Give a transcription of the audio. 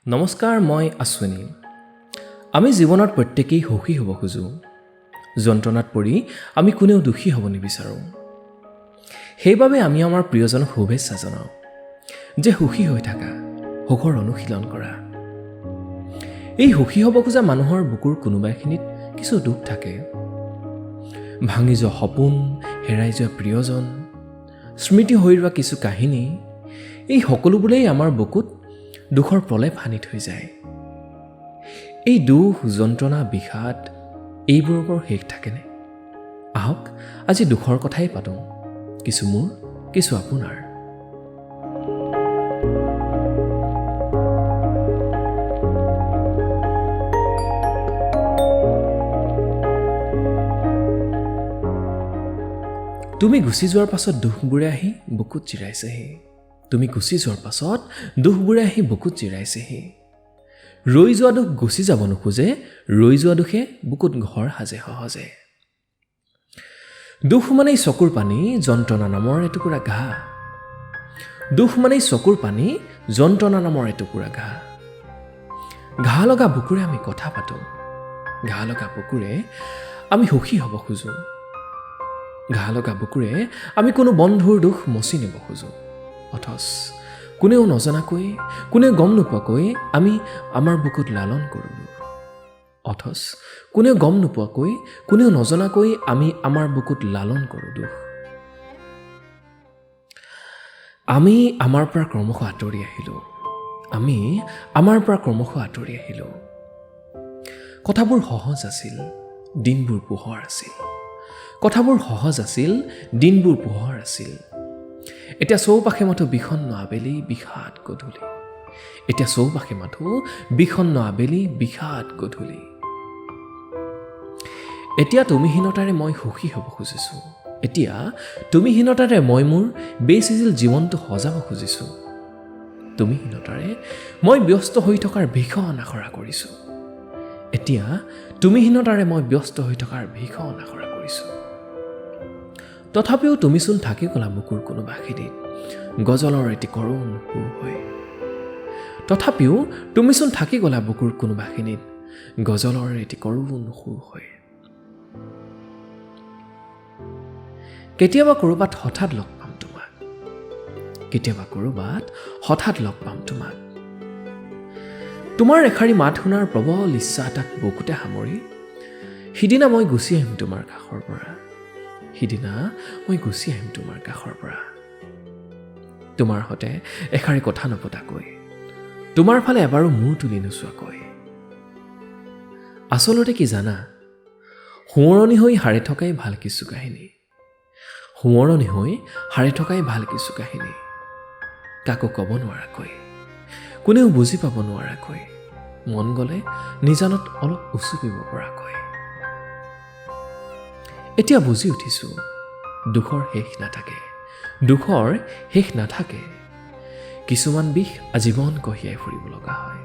নমস্কাৰ, মই আশ্বিনী। আমি জীৱনত প্ৰত্যেকেই সুখী হ'ব খোজোঁ। যন্ত্ৰণাত পৰি আমি কোনেও দুখী হ'ব নিবিচাৰোঁ। সেইবাবে আমি আমাৰ প্ৰিয়জনক শুভেচ্ছা জনাওঁ যে সুখী হৈ থাকা, সুখৰ অনুশীলন কৰা। এই সুখী হ'ব খোজা মানুহৰ বুকুৰ কোনোবা এখিনিত কিছু দুখ থাকে। ভাঙি যোৱা সপোন, হেৰাই যোৱা প্ৰিয়জন, স্মৃতি হৈ ৰোৱা কিছু কাহিনী, এই সকলোবোৰেই আমাৰ বুকুত দুখৰ প্ৰলেপ সানি থৈ যায়। এই দুখ, যন্ত্ৰণা, বিষাদ এইবোৰৰ বৰ শেষ থাকেনে? আহক আজি দুখৰ কথাই পাতোঁ, কিছু মোৰ, কিছু আপোনাৰ। তুমি গুচি যোৱাৰ পাছত দুখবোৰে আহি বুকুত জিৰাইছেহি। তুমি গুচি যোৱাৰ পাছত দুখবোৰে আহি বুকুত জিৰাইছেহি। ৰৈ যোৱা দুখ গুচি যাব নোখোজে, ৰৈ যোৱা দুখে বুকুত ঘৰ সাজে সহজে। দুখ মানেই চকুৰ পানী, যন্ত্ৰণা নামৰ এটুকুৰা ঘাঁ। দুখ মানেই চকুৰ পানী, যন্ত্ৰণা নামৰ এটুকুৰা ঘাঁ। ঘাঁ লগা বুকুৰে আমি কথা পাতোঁ, ঘাঁ লগা বুকুৰে আমি সুখী হ'ব খোজোঁ। ঘাঁ লগা বুকুৰে আমি কোনো বন্ধুৰ দুখ মচি নিব খোজোঁ। অথচ কোনেও নজনাকৈ, কোনেও গম নোপোৱাকৈ আমি আমাৰ বুকুত লালন কৰোঁ। অথচ কোনেও গম নোপোৱাকৈ, কোনেও নজনাকৈ আমি আমাৰ বুকুত লালন কৰোঁ দুখ। আমি আমাৰ পৰা ক্ৰমশ আঁতৰি আহিলোঁ। আমি আমাৰ পৰা ক্ৰমশ আঁতৰি আহিলোঁ। কথাবোৰ সহজ আছিল, দিনবোৰ পোহৰ আছিল। কথাবোৰ সহজ আছিল, দিনবোৰ পোহৰ আছিল। এতিয়া চৌপাশে মাথো বিষণ্ণ আবেলি, বিষাদ গধূলি। এতিয়া চৌপাশে মাথো বিষণ্ণ আবেলি, বিষাদ গধূলি। এতিয়া তুমিহীনতাৰে মই সুখী হ'ব খুজিছোঁ। এতিয়া তুমিহীনতাৰে মই মোৰ বেচিজিল জীৱনটো সজাব খুজিছোঁ। তুমিহীনতাৰে মই ব্যস্ত হৈ থকাৰ ভীষণ আখৰা কৰিছোঁ। এতিয়া তুমিহীনতাৰে মই ব্যস্ত হৈ থকাৰ ভীষণ আখৰা কৰিছোঁ। তথাপিও তুমিচোন থাকি গ'লা বুকুৰ কোনোবা খিনিত, গজলৰ এটি কৰুণ সুৰ হৈ। তথাপিও তুমিচোন থাকি গ'লা বুকুৰ কোনোবাখিনিত, গজলৰ এটি কৰুণ সুৰ হৈ। কেতিয়াবা ক'ৰবাত হঠাৎ লগ পাম তোমাক, কেতিয়াবা ক'ৰবাত হঠাৎ লগ পাম তোমাক। তোমাৰ এষাৰি মাত শুনাৰ প্ৰবল ইচ্ছা এটাক বুকুতে সামৰি সিদিনা মই গুচি আহিম তোমাৰ কাষৰ পৰা। সিদিনা মই গুচি আহিম তোমাৰ কাষৰ পৰা। তোমাৰ সতে এষাৰি কথা নপতাকৈ, তোমাৰ ফালে এবাৰো মূৰ তুলি নোচোৱাকৈ। আচলতে কি জানা, সোঁৱৰণি হৈ হাৰি থকাই ভাল কিছু কাহিনী। সোঁৱৰণি হৈ হাৰি থকাই ভাল কিছু কাহিনী। কাকো ক'ব নোৱাৰাকৈ, কোনেও বুজি পাব নোৱাৰাকৈ, মন গ'লে নিজানত অলপ উচুপিব পৰাকৈ। এতিয়া বুজি উঠিছোঁ, দুখৰ শেষ নাথাকে, দুখৰ শেষ নাথাকে। কিছুমান বিষ আজীৱন কঢ়িয়াই ফুৰিব লগা হয়।